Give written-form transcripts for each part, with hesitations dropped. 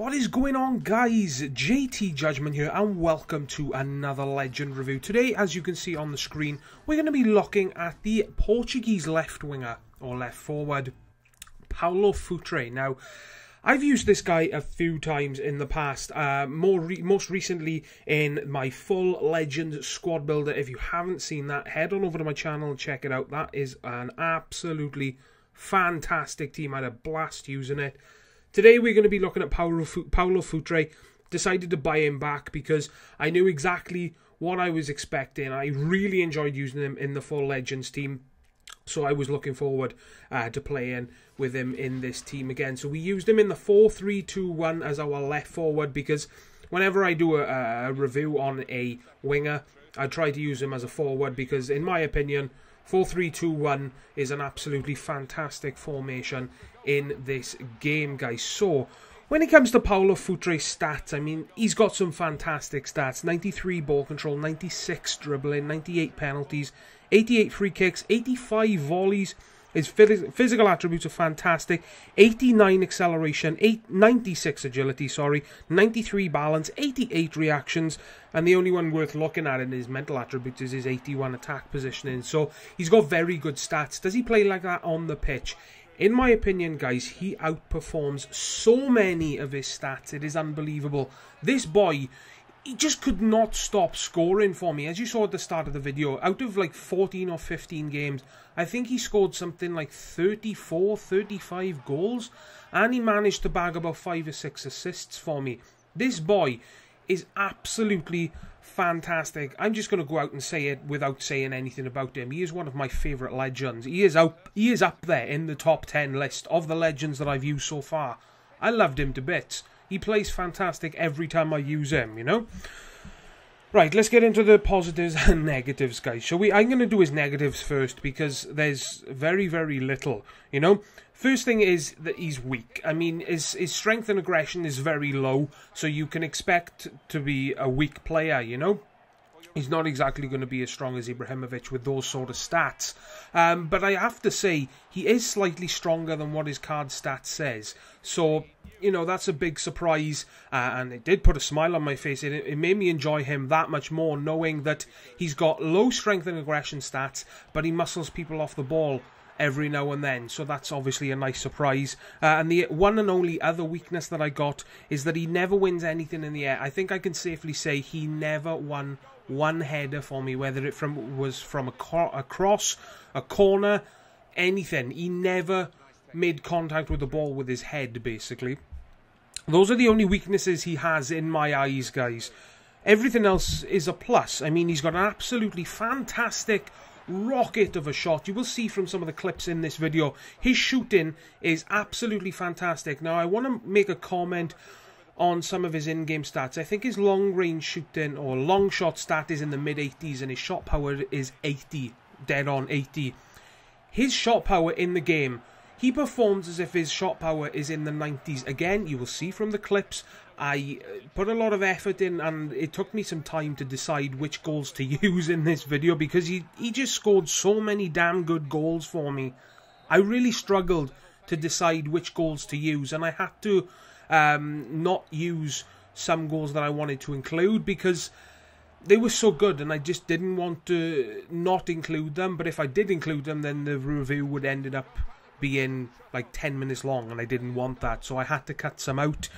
What is going on, guys? JTJudgment here, and welcome to another Legend review. Today, as you can see on the screen, we're going to be looking at the Portuguese left winger, or left forward, Paulo Futre. Now, I've used this guy a few times in the past, most recently in my full Legend squad builder. If you haven't seen that, head on over to my channel and check it out. That is an absolutely fantastic team. I had a blast using it. Today we're going to be looking at Paulo Futre. Decided to buy him back because I knew exactly what I was expecting. I really enjoyed using him in the full Legends team. So I was looking forward to playing with him in this team again. So we used him in the 4-3-2-1 as our left forward because whenever I do a review on a winger, I try to use him as a forward because, in my opinion, 4-3-2-1 is an absolutely fantastic formation in this game, guys. So, when it comes to Paulo Futre's stats, I mean, he's got some fantastic stats. 93 ball control, 96 dribbling, 98 penalties, 88 free kicks, 85 volleys. His physical attributes are fantastic. 89 acceleration, 96 agility, 93 balance, 88 reactions, and the only one worth looking at in his mental attributes is his 81 attack positioning. So he's got very good stats. Does he play like that on the pitch? In my opinion, guys, he outperforms so many of his stats. It is unbelievable. This boy, he just could not stop scoring for me. As you saw at the start of the video, out of like 14 or 15 games, I think he scored something like 34, 35 goals. And he managed to bag about 5 or 6 assists for me. This boy is absolutely fantastic. I'm just going to go out and say it without saying anything about him. He is one of my favourite legends. He is up there in the top 10 list of the legends that I've used so far. I loved him to bits. He plays fantastic every time I use him, you know? Right, let's get into the positives and negatives, guys. I'm going to do his negatives first because there's very, very little, you know? First thing is that he's weak. I mean, his strength and aggression is very low, so you can expect to be a weak player, you know? He's not exactly going to be as strong as Ibrahimovic with those sort of stats. But I have to say, he is slightly stronger than what his card stat says. So, you know, that's a big surprise. And it did put a smile on my face. It made me enjoy him that much more, knowing that he's got low strength and aggression stats, but he muscles people off the ball every now and then, so that's obviously a nice surprise. And the one and only other weakness that I got is that he never wins anything in the air. I think I can safely say he never won one header for me, whether it was from a cross, a corner, anything. He never made contact with the ball with his head, basically. Those are the only weaknesses he has in my eyes, guys. Everything else is a plus. I mean, he's got an absolutely fantastic rocket of a shot. You will see from some of the clips in this video, his shooting is absolutely fantastic. Now, I want to make a comment on some of his in-game stats. I think his long-range shooting or long shot stat is in the mid-80s and his shot power is 80, dead on 80. His shot power in the game, he performs as if his shot power is in the 90s. Again, you will see from the clips, I put a lot of effort in and it took me some time to decide which goals to use in this video because he just scored so many damn good goals for me. I really struggled to decide which goals to use, and I had to not use some goals that I wanted to include because they were so good and I just didn't want to not include them. But if I did include them, then the review would ended up being like 10 minutes long and I didn't want that, so I had to cut some out.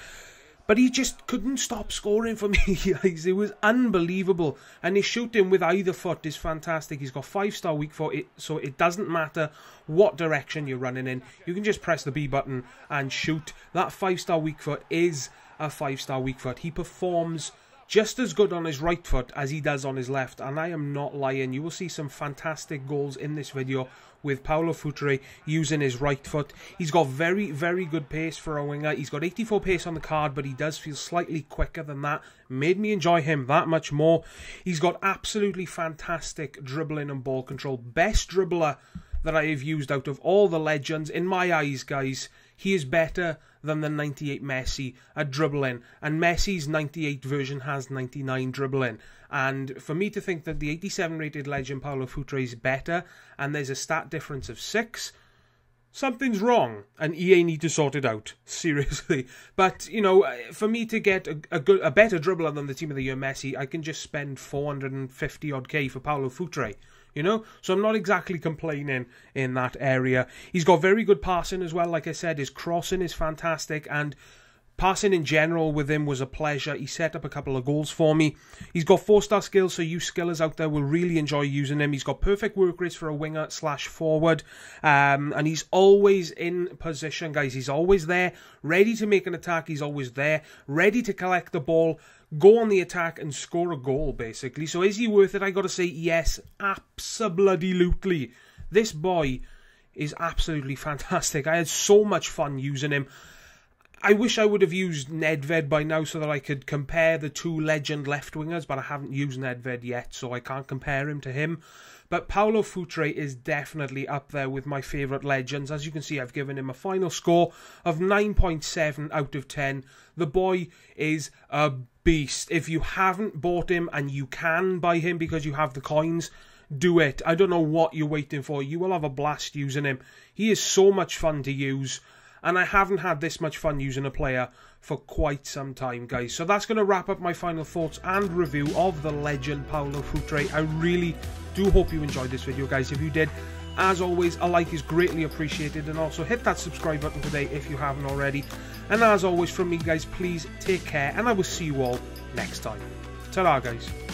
But he just couldn't stop scoring for me, guys. It was unbelievable. And his shooting with either foot is fantastic. He's got 5-star weak foot, so it doesn't matter what direction you're running in. You can just press the B button and shoot. That 5-star weak foot is a 5-star weak foot. He performs just as good on his right foot as he does on his left. And I am not lying. You will see some fantastic goals in this video with Paulo Futre using his right foot. He's got very, very good pace for a winger. He's got 84 pace on the card, but he does feel slightly quicker than that. Made me enjoy him that much more. He's got absolutely fantastic dribbling and ball control. Best dribbler that I have used out of all the legends. In my eyes, guys, he is better than the 98 Messi at dribbling. And Messi's 98 version has 99 dribbling. And for me to think that the 87 rated legend Paulo Futre is better, and there's a stat difference of 6, something's wrong, and EA need to sort it out, seriously. But, you know, for me to get a better dribbler than the Team of the Year Messi, I can just spend 450 odd K for Paulo Futre, you know? So I'm not exactly complaining in that area. He's got very good passing as well, like I said. His crossing is fantastic, and passing in general with him was a pleasure. He set up a couple of goals for me. He's got 4-star skills, so you skillers out there will really enjoy using him. He's got perfect work rates for a winger / forward. And he's always in position, guys. He's always there, ready to make an attack. He's always there, ready to collect the ball, go on the attack and score a goal, basically. So is he worth it? I got to say yes, abso-bloody-lutely. This boy is absolutely fantastic. I had so much fun using him. I wish I would have used Nedved by now so that I could compare the two legend left-wingers, but I haven't used Nedved yet, so I can't compare him to him. But Paulo Futre is definitely up there with my favourite legends. As you can see, I've given him a final score of 9.7 out of 10. The boy is a beast. If you haven't bought him, and you can buy him because you have the coins, do it. I don't know what you're waiting for. You will have a blast using him. He is so much fun to use. And I haven't had this much fun using a player for quite some time, guys. So that's going to wrap up my final thoughts and review of the legend Paulo Futre. I really do hope you enjoyed this video, guys. If you did, as always, a like is greatly appreciated. And also hit that subscribe button today if you haven't already. And as always from me, guys, please take care. And I will see you all next time. Ta-ra, guys.